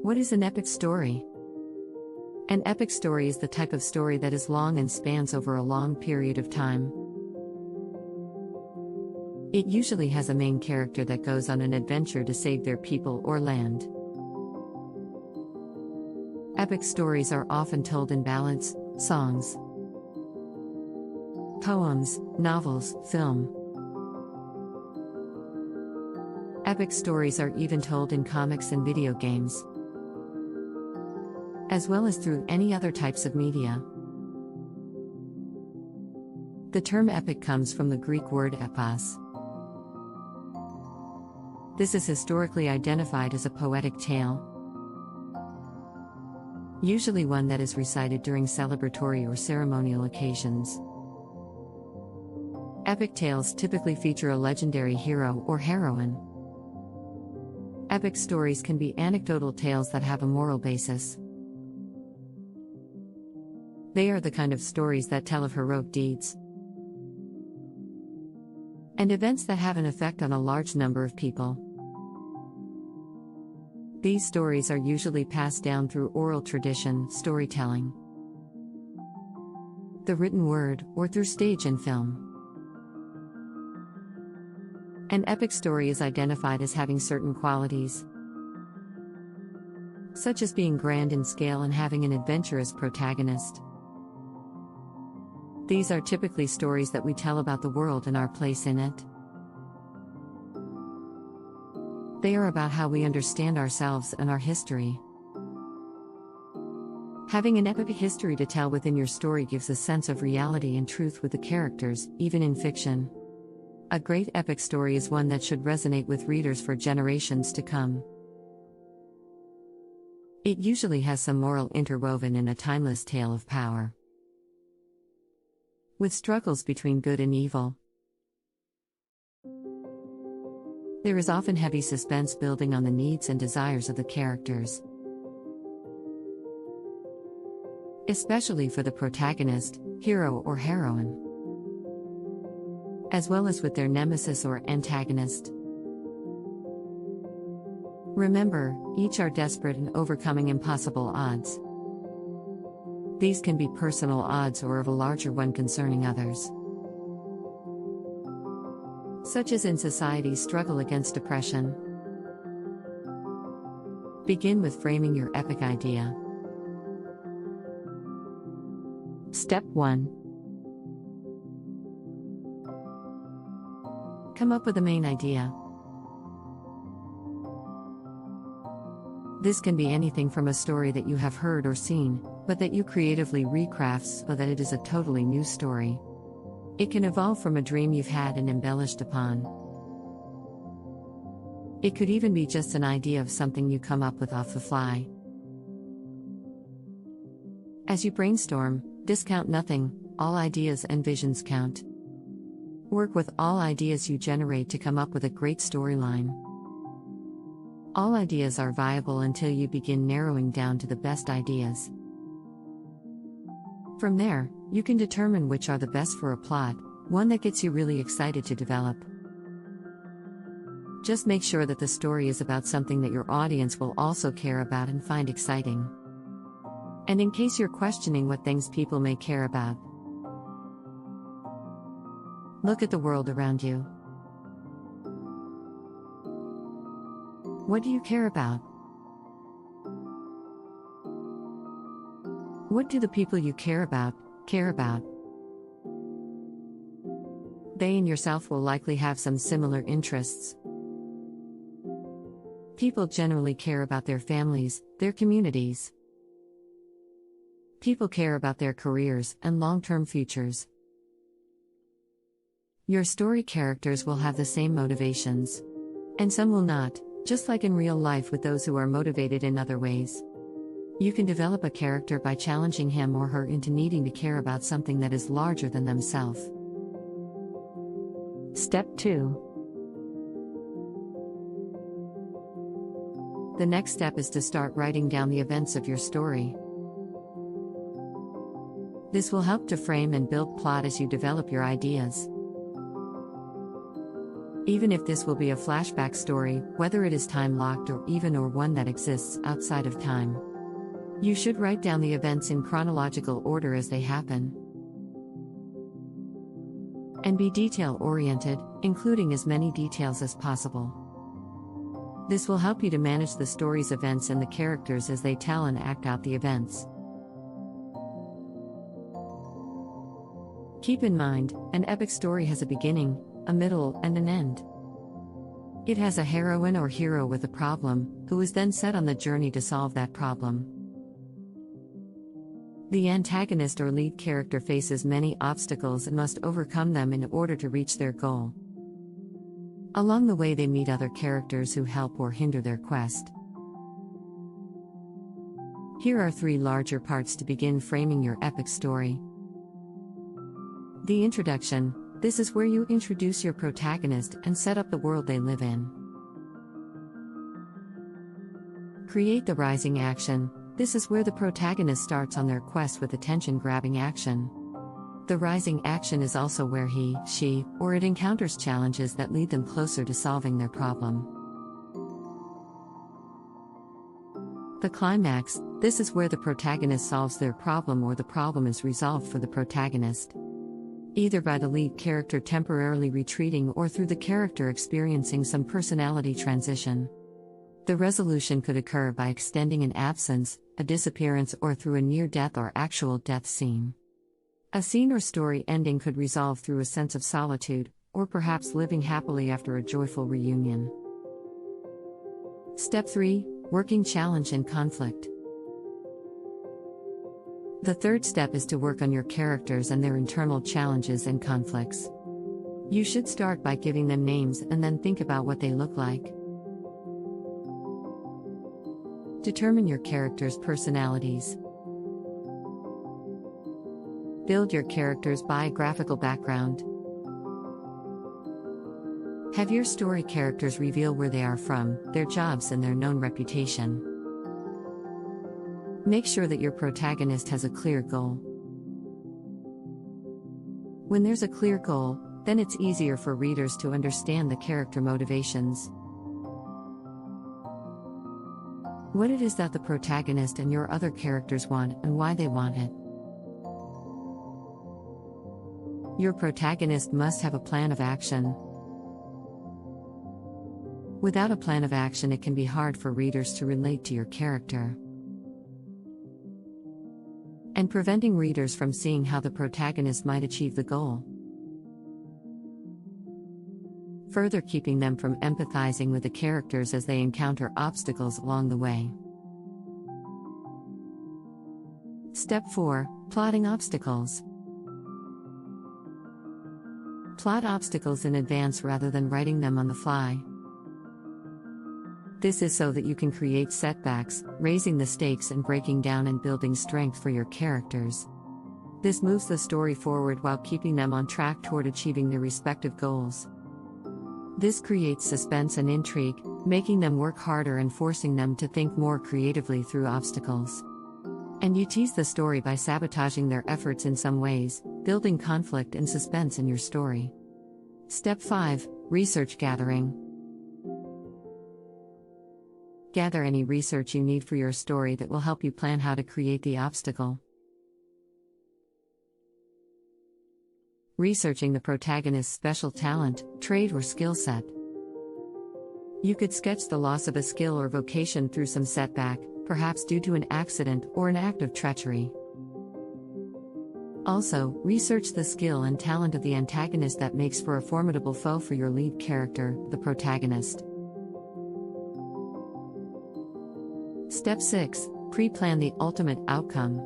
What is an epic story? An epic story is the type of story that is long and spans over a long period of time. It usually has a main character that goes on an adventure to save their people or land. Epic stories are often told in ballads, songs, poems, novels, film. Epic stories are even told in comics and video games, as well as through any other types of media. The term epic comes from the Greek word epos. This is historically identified as a poetic tale, usually one that is recited during celebratory or ceremonial occasions. Epic tales typically feature a legendary hero or heroine. Epic stories can be anecdotal tales that have a moral basis. They are the kind of stories that tell of heroic deeds and events that have an effect on a large number of people. These stories are usually passed down through oral tradition, storytelling, the written word, or through stage and film. An epic story is identified as having certain qualities, such as being grand in scale and having an adventurous protagonist. These are typically stories that we tell about the world and our place in it. They are about how we understand ourselves and our history. Having an epic history to tell within your story gives a sense of reality and truth with the characters, even in fiction. A great epic story is one that should resonate with readers for generations to come. It usually has some moral interwoven in a timeless tale of power, with struggles between good and evil. There is often heavy suspense building on the needs and desires of the characters, especially for the protagonist, hero or heroine, as well as with their nemesis or antagonist. Remember, each are desperate and overcoming impossible odds. These can be personal odds or of a larger one concerning others, such as in society's struggle against depression. Begin with framing your epic idea. Step 1. Come up with a main idea. This can be anything from a story that you have heard or seen, but that you creatively recraft so that it is a totally new story. It can evolve from a dream you've had and embellished upon. It could even be just an idea of something you come up with off the fly. As you brainstorm, discount nothing, all ideas and visions count. Work with all ideas you generate to come up with a great storyline. All ideas are viable until you begin narrowing down to the best ideas. From there, you can determine which are the best for a plot, one that gets you really excited to develop. Just make sure that the story is about something that your audience will also care about and find exciting. And in case you're questioning what things people may care about, look at the world around you. What do you care about? What do the people you care about, care about? They and yourself will likely have some similar interests. People generally care about their families, their communities. People care about their careers and long-term futures. Your story characters will have the same motivations, and some will not, just like in real life with those who are motivated in other ways. You can develop a character by challenging him or her into needing to care about something that is larger than themselves. Step 2. The next step is to start writing down the events of your story. This will help to frame and build plot as you develop your ideas. Even if this will be a flashback story, whether it is time-locked or one that exists outside of time. You should write down the events in chronological order as they happen. And be detail-oriented, including as many details as possible. This will help you to manage the story's events and the characters as they tell and act out the events. Keep in mind, an epic story has a beginning, a middle, and an end. It has a heroine or hero with a problem, who is then set on the journey to solve that problem. The antagonist or lead character faces many obstacles and must overcome them in order to reach their goal. Along the way, they meet other characters who help or hinder their quest. Here are 3 larger parts to begin framing your epic story. The introduction. This is where you introduce your protagonist and set up the world they live in. Create the rising action. This is where the protagonist starts on their quest with attention-grabbing action. The rising action is also where he, she, or it encounters challenges that lead them closer to solving their problem. The climax. This is where the protagonist solves their problem or the problem is resolved for the protagonist. Either by the lead character temporarily retreating or through the character experiencing some personality transition. The resolution could occur by extending an absence, a disappearance, or through a near-death or actual death scene. A scene or story ending could resolve through a sense of solitude, or perhaps living happily after a joyful reunion. Step 3. Working challenge and conflict. The third step is to work on your characters and their internal challenges and conflicts. You should start by giving them names and then think about what they look like. Determine your characters' personalities. Build your character's biographical background. Have your story characters reveal where they are from, their jobs, and their known reputation. Make sure that your protagonist has a clear goal. When there's a clear goal, then it's easier for readers to understand the character motivations. What it is that the protagonist and your other characters want and why they want it. Your protagonist must have a plan of action. Without a plan of action, it can be hard for readers to relate to your character. And preventing readers from seeing how the protagonist might achieve the goal. Further keeping them from empathizing with the characters as they encounter obstacles along the way. Step 4. Plotting obstacles. Plot obstacles in advance rather than writing them on the fly. This is so that you can create setbacks, raising the stakes and breaking down and building strength for your characters. This moves the story forward while keeping them on track toward achieving their respective goals. This creates suspense and intrigue, making them work harder and forcing them to think more creatively through obstacles. And you tease the story by sabotaging their efforts in some ways, building conflict and suspense in your story. Step 5. Research gathering. Gather any research you need for your story that will help you plan how to create the obstacle. Researching the protagonist's special talent, trait, or skill set. You could sketch the loss of a skill or vocation through some setback, perhaps due to an accident or an act of treachery. Also, research the skill and talent of the antagonist that makes for a formidable foe for your lead character, the protagonist. Step 6. Pre-plan the ultimate outcome.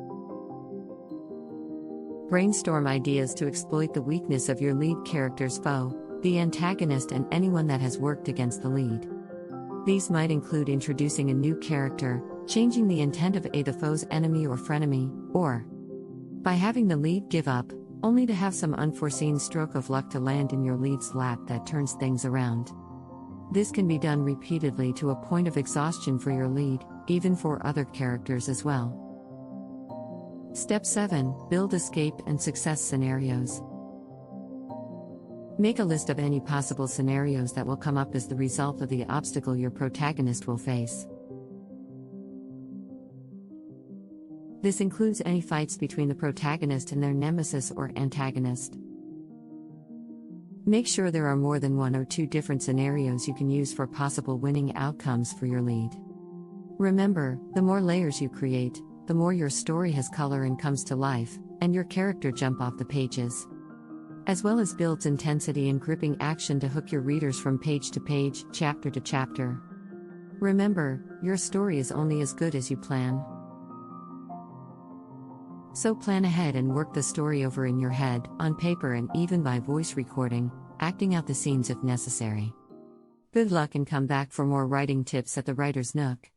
Brainstorm ideas to exploit the weakness of your lead character's foe, the antagonist, and anyone that has worked against the lead. These might include introducing a new character, changing the intent of the foe's enemy or frenemy, or by having the lead give up, only to have some unforeseen stroke of luck to land in your lead's lap that turns things around. This can be done repeatedly to a point of exhaustion for your lead, even for other characters as well. Step 7. Build escape and success scenarios. Make a list of any possible scenarios that will come up as the result of the obstacle your protagonist will face. This includes any fights between the protagonist and their nemesis or antagonist. Make sure there are more than one or two different scenarios you can use for possible winning outcomes for your lead. Remember, the more layers you create, the more your story has color and comes to life, and your character jump off the pages. As well as builds intensity and gripping action to hook your readers from page to page, chapter to chapter. Remember, your story is only as good as you plan. So plan ahead and work the story over in your head, on paper, and even by voice recording, acting out the scenes if necessary. Good luck and come back for more writing tips at the Writer's Nook.